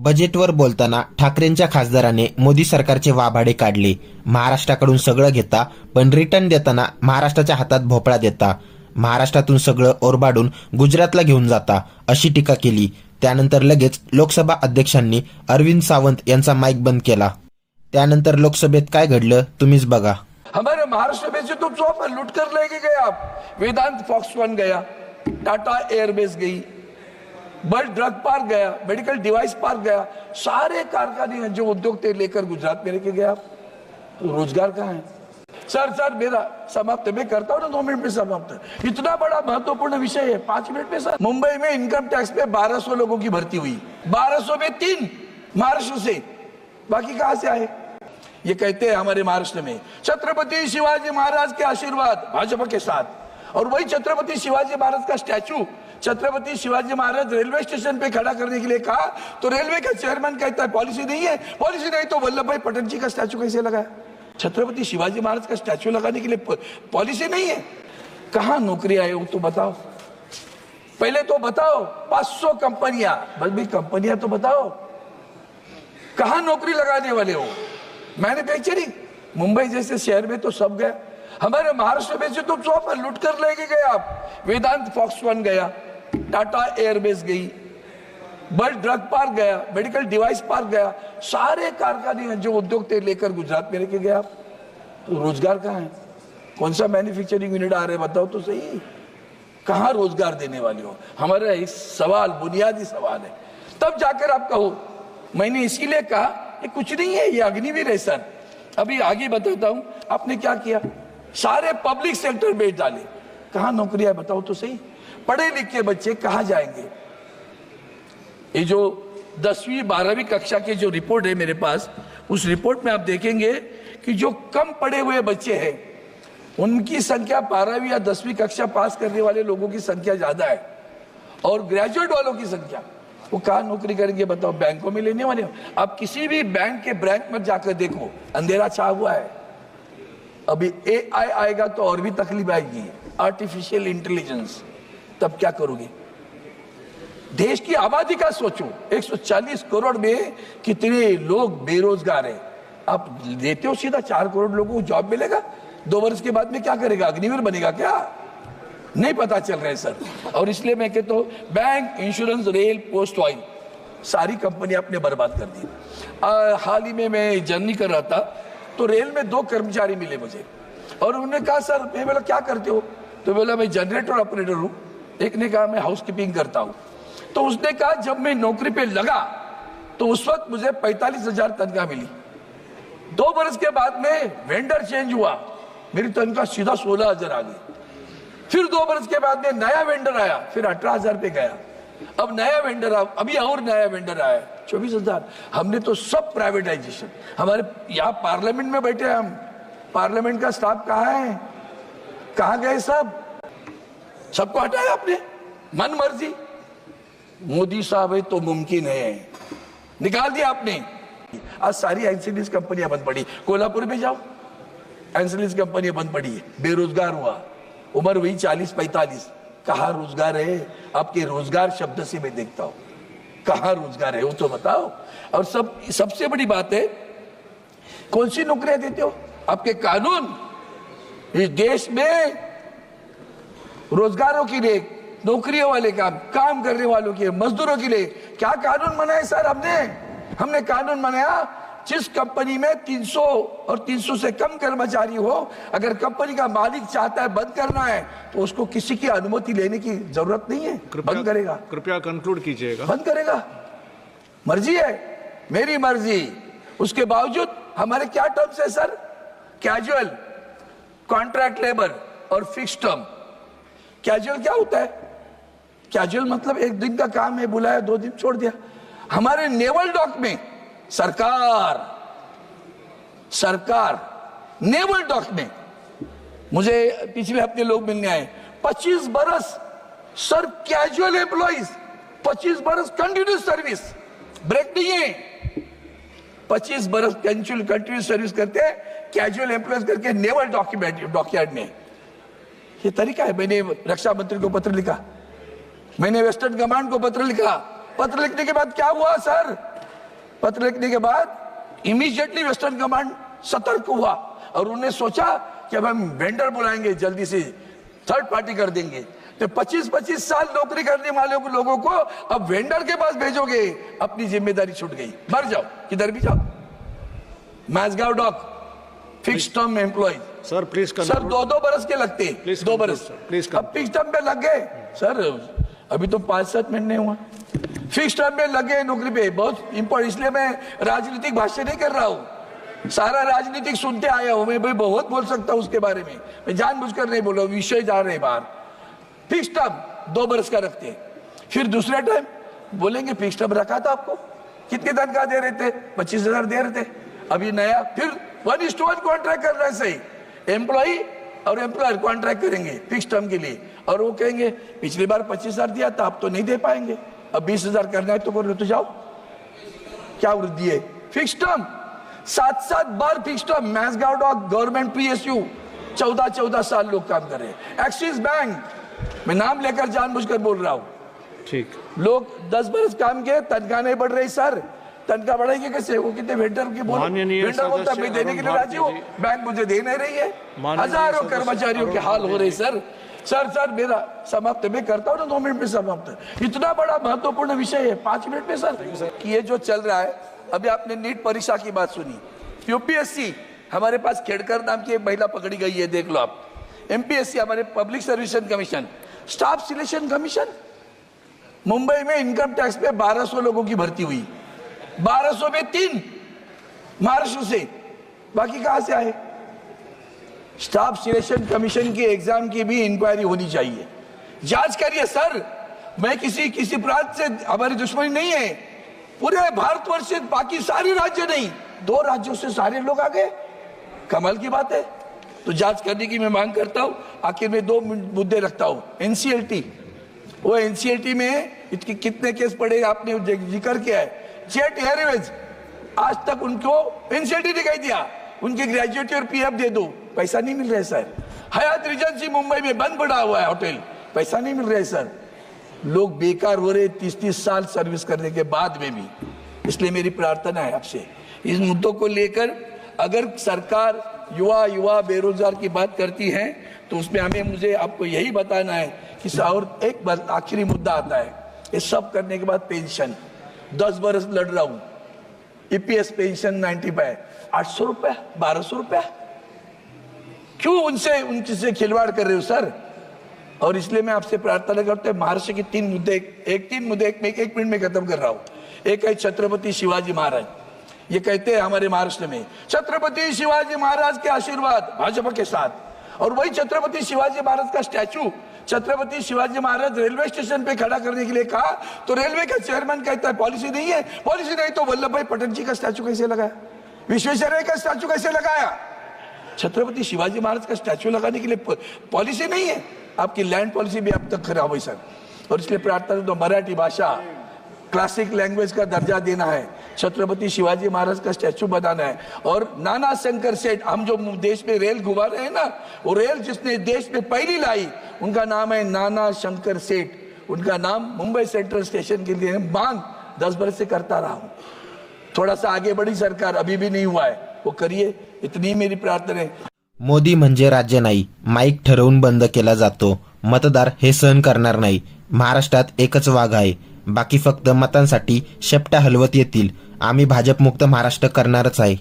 बजेटवर बोलताना ठाकरेंच्या खासदाराने मोदी सरकारचे वाभाडे काढले. महाराष्ट्राकडून सगळं घेता पण रिटर्न देताना महाराष्ट्राच्या हातात भोपळा देता. महाराष्ट्रातून सगळं ओरबाडून गुजरातला घेऊन जाता अशी टीका केली. त्यानंतर लगेच लोकसभा अध्यक्षांनी अरविंद सावंत यांचा माईक बंद केला. त्यानंतर लोकसभेत काय घडलं तुम्हीच बघा. हमारे महाराष्ट्र में से तो चौपर लूट कर लेके गए आप. वेदांत फॉक्सकॉन गया, टाटा एयरबेस गई, बर्ड ड्रग पार्क गया, मेडिकल डिवाइस पार्क गया, सारे कारखाने जो उद्योग थे लेकर गुजरात में लेके गया. तो रोजगार कहाँ है? सर मेरा समाप्त, मैं करता हूँ ना 2 मिनट में समाप्त. इतना बड़ा महत्वपूर्ण विषय है, 5 मिनट में सर. मुंबई में इनकम टैक्स पे 1200 लोगों की भर्ती हुई. 1200 में 3 महाराष्ट्र से, बाकी कहां से आए? ये कहते हैं हमारे महाराष्ट्र में छत्रपति शिवाजी महाराज के आशीर्वाद भाजपा के साथ, और वही छत्रपति शिवाजी महाराज का statue Chhatrapati Shivaji Maharaj railway station पे खड़ा करने के लिए कहा तो रेलवे का चेयरमैन कहता है पॉलिसी नहीं है. पॉलिसी नहीं तो वल्लभ भाई पटेल जी का स्टैचू कैसे लगाया? छत्रपति शिवाजी महाराज का स्टैचू लगाने के लिए पॉलिसी नहीं है. कहां नौकरी आए वो तो बताओ. पहले तो बताओ 500 कंपनियां, बस भी कंपनियां तो बताओ. कहां नौकरी लगाने वाले हो? मैन्युफैक्चरिंग मुंबई जैसे शहर में तो सब गया. हमारे महाराष्ट्र में से तो चौपर लूट कर लेके गए आप. वेदांत फॉक्सकॉन गया, टाटा एयरबेस गई, बर्ड ड्रग पार्क गया, मेडिकल डिवाइस पार्क गया, सारे कारखाने जो उद्योग थे लेकर गुजरात में लेके गया. तो रोजगार कहाँ है? कौन सा मैन्युफैक्चरिंग यूनिट आ रहे बताओ तो सही. कहाँ रोजगार देने वाले हो? हमारा इस सवाल बुनियादी सवाल है. तब जाकर आप कहो. मैंने इसीलिए कहा ये कुछ नहीं है, ये अग्निवीर है सर. अभी आगे बताता हूं आपने क्या किया. सारे पब्लिक सेक्टर बेच डाले. कहां नौकरियां बताओ तो सही. पढ़े लिखे बच्चे कहां जाएंगे? ये जो 10वीं 12वीं कक्षा के जो रिपोर्ट है मेरे पास, उस रिपोर्ट में आप देखेंगे कि जो कम पढ़े हुए बच्चे हैं उनकी संख्या 12वीं या 10वीं कक्षा पास करने वाले लोगों की संख्या ज्यादा है, और ग्रेजुएट वालों की संख्या. वो कहाँ नौकरी करेंगे बताओ? बैंकों में लेने वाले हो. आप किसी भी बैंक के ब्रांच में जाकर देखो, अंधेरा छा हुआ है. अभी AI आएगा तो और भी तकलीफ आएगी, आर्टिफिशियल इंटेलिजेंस. तब क्या करोगे? देश की आबादी का सोचो. 140 करोड़ में कितने लोग बेरोजगार हैं. आप देते हो सीधा 4 करोड़ लोगों को जॉब मिलेगा. 2 वर्ष के बाद में क्या करेगा? अग्निवीर बनेगा क्या? नहीं पता चल रहा है सर. और इसलिए मैं कहता हूँ bank, insurance, rail, post, oil, सारी कंपनी आपने बर्बाद कर दी. हाल ही में मैं जर्नी कर रहा था तो रेल में 2 कर्मचारी मिले मुझे, और उन्होंने कहा सर, मैं बोला क्या करते हो? तो बोला मैं जनरेटर ऑपरेटर हूँ. एक ने कहा मैं हाउसकीपिंग करता हूँ. तो उसने कहा जब मैं नौकरी पे लगा तो उस वक्त मुझे 45,000 तनख्वाह मिली. 2 वर्ष के बाद में वेंडर चेंज हुआ, मेरी तनख्वाह सीधा 16,000 आ गई. फिर 2 वर्ष के बाद में नया वेंडर आया, फिर 18,000 पे गया. अब नया वेंडर अभी और नया वेंडर आया 24,000. हमने तो सब प्राइवेटाइजेशन. हमारे यहाँ पार्लियामेंट में बैठे हम, पार्लियामेंट का स्टाफ कहाँ है? कहाँ गए सब? सबको हटाया आपने मन मर्जी. मोदी साहब है तो मुमकिन है, निकाल दिया आपने. आज सारी एंसिलीज कंपनियां बंद पड़ी. कोल्हापुर में जाओ, एंसिलीज कंपनियां बंद पड़ी है. बेरोजगार हुआ, उम्र वही 40-45. कहाँ रोजगार है? आपके रोजगार शब्द से मैं देखता हूं. कहाँ रोजगार है वो तो बताओ. और सबसे बड़ी बात है, कौन सी नौकरियां देते हो? आपके कानून इस देश में रोजगारों के लिए, नौकरियों वाले काम करने वालों के, मजदूरों के लिए क्या कानून बनाए सर? हमने कानून बनाया जिस कंपनी में 300 और 300 से कम कर्मचारी हो, अगर कंपनी का मालिक चाहता है बंद करना है तो उसको किसी की अनुमति लेने की जरूरत नहीं है, बंद करेगा. कृपया कंक्लूड कीजिएगा. बंद करेगा. मर्जी है, मेरी मर्जी. उसके बावजूद हमारे क्या टर्म्स है सर? कैजुअल, कॉन्ट्रैक्ट लेबर और फिक्स टर्म. कैजुअल क्या होता है? कैजुअल मतलब 1 दिन का काम है, बुलाया 2 दिन छोड़ दिया. हमारे नेवल डॉक में सरकार नेवल डॉक में मुझे पिछले हफ्ते लोग मिलने आए. 25 बरस सर कैजुअल एम्प्लॉइज, 25 बरस कंटिन्यूस सर्विस, ब्रेक नहीं है. 25 बरस कंटिन्यूस सर्विस करते हैं कैजुअल एम्प्लॉइज करके नेवल डॉकयार्ड में. ये तरीका है. मैंने रक्षा मंत्री को पत्र लिखा, मैंने वेस्टर्न कमांड को पत्र लिखा. पत्र लिखने के बाद क्या हुआ सर? पत्र लिखने के बाद इमीडिएटली वेस्टर्न कमांड सतर्क हुआ और उन्होंने सोचा कि अब हम वेंडर बुलाएंगे, जल्दी से थर्ड पार्टी कर देंगे। तो 25-25 साल नौकरी करने वाले लोगों को अब वेंडर के पास भेजोगे, अपनी जिम्मेदारी छूट गई। मर जाओ, किधर भी जाओ। Mazagaon dock fix term employ sir please sir 2-2 बरस के लगते, Please 2 conclude, बरस। sir. Please अब फिक्स टर्म पे लग गए सर, अभी तो 5-7 महीने हुआ, फिक्स टर्म में लग गए नौकरी पे। बहुत इंपॉर्टेंट, इसलिए मैं राजनीतिक भाष्य नहीं कर रहा हूँ, सारा राजनीतिक सुनते आया हूं मैं, भाई बहुत बोल सकता हूं उसके बारे में, मैं जानबूझकर नहीं बोल रहा हूं, विषय जा रहे बाहर। फिक्स टर्म 2 बरस का रखते हैं, फिर दूसरा टाइम बोलेंगे फिक्स टर्म रखा था आपको, कितने तनख्वाह दे रहे थे? 25,000 दे रहे थे। अभी नया फिर 1:1 कॉन्ट्रैक्ट कर रहे हैं, सही एम्प्लॉई और एम्प्लॉयर कॉन्ट्रैक्ट करेंगे फिक्स टर्म के लिए, और वो कहेंगे पिछली बार 25,000 दिया था, अब तो नहीं दे पाएंगे, अब 20,000 करना है तो कर लो, तो जाओ। क्या वृद्धि है? फिक्स टर्म 7-7 बार fix term. Mazagaon dock government PSU 14-14 साल लोग काम कर रहे हैं। एक्सिस बैंक, मैं नाम लेकर जानबूझकर बोल रहा हूं, ठीक, लोग 10 बरस काम किए, तनख्वाह नहीं बढ़ रही सर, तनख्वाह बढ़ेगी कैसे? वो कितने वेंडर की बोल, माननीय वेंडर बोलता मैं देने के लिए राजी हूँ, बैंक मुझे दे नहीं रही है। हजारों कर्मचारियों के हाल हो रहे सर। सर मेरा समाप्त मैं करता हूँ ना 2 मिनट में समाप्त। इतना बड़ा महत्वपूर्ण विषय है, 5 मिनट में सर। कि ये जो चल रहा है, अभी आपने नीट परीक्षा की बात सुनी, UPSC हमारे पास खेड़कर नाम की एक महिला पकड़ी गई है, देख लो आप। MPSC हमारे public service commission, staff selection commission, Mumbai में इनकम टैक्स पे 1200 लोगों की भर्ती हुई, 1200 में 3 महाराष्ट्र से, बाकी कहां से आए? स्टाफ सिलेक्शन कमीशन की एग्जाम की भी इंक्वायरी होनी चाहिए, जांच करिए सर। मैं किसी प्रांत से हमारी दुश्मनी नहीं है, पूरे भारतवर्ष से, बाकी सारे राज्य नहीं, 2 राज्यों से सारे लोग आ गए, कमाल की बात है। तो जांच करने की मैं मांग करता हूं। आखिर में 2 मुद्दे रखता हूं। NCLT, वो NCLT में इसके कितने केस पड़े आपने जिक्र किया है। जेट एयरवेज, आज तक उनको NCLT ने कह दिया उनके ग्रेजुएटी और PF दे दो, पैसा नहीं मिल रहा है सर। हयात रिजेंसी मुंबई में बंद पड़ा हुआ है होटल, पैसा नहीं मिल रहा है सर। लोग बेकार हो रहे 30-30 साल सर्विस करने के बाद में भी। इसलिए मेरी प्रार्थना है आपसे, इस मुद्दों को लेकर अगर सरकार युवा बेरोजगार की बात करती है तो उसमें मुझे आपको यही बताना है कि और एक आखिरी मुद्दा आता है, ये सब करने के बाद पेंशन 10 बरस लड़ रहा हूं, EPS पेंशन 95, 800 रुपया, 1200 रुपया, क्यों उनसे खिलवाड़ कर रहे हो सर? और इसलिए मैं आपसे प्रार्थना करता हूं, महाराष्ट्र के 3 मुद्दे, एक मिनट में खत्म कर रहा हूं। एक है छत्रपति शिवाजी महाराज, ये कहते हैं हमारे महाराष्ट्र में छत्रपति शिवाजी महाराज के आशीर्वाद भाजपा के साथ, और वही छत्रपति शिवाजी महाराज का statue Chhatrapati Shivaji Maharaj railway station पे खड़ा करने के लिए कहा तो रेलवे का चेयरमैन कहता है पॉलिसी नहीं है, पॉलिसी नहीं तो वल्लभ भाई पटेल जी का स्टैचू कैसे लगाया, विश्वेश्वरैया का स्टैचू कैसे लगाया? छत्रपति शिवाजी महाराज का स्टैचू लगाने के लिए पॉलिसी नहीं है। आपकी लैंड पॉलिसी भी अब तक खराब हुई सर। और इसलिए प्रार्थना तो मराठी भाषा क्लासिक लैंग्वेज का दर्जा देना है, छत्रपति शिवाजी महाराज का स्टैचू बनाना है। और नाना शंकर सेठ, हम जो देश में रेल घुमा रहे हैं ना, वो रेल जिसने देश में पहली लाई उनका नाम है नाना शंकर सेठ, उनका नाम मुंबई सेंट्रल स्टेशन के लिए मांग 10 बरस से करता रहा हूं। थोड़ा सा आगे बढ़ी सरकार, अभी भी नहीं हुआ है, वो करिए, इतनी मेरी प्रार्थना है। मोदी म्हणजे राज्य नाही, माईक ठरवून बंद केला जातो, मतदार हे सहन करणार नाही। महाराष्ट्रात एकच वाघ आहे, बाकी फक्त मतांसाठी शेपटा हलवत येतील। आम्ही भाजपमुक्त महाराष्ट्र करणारच आहे।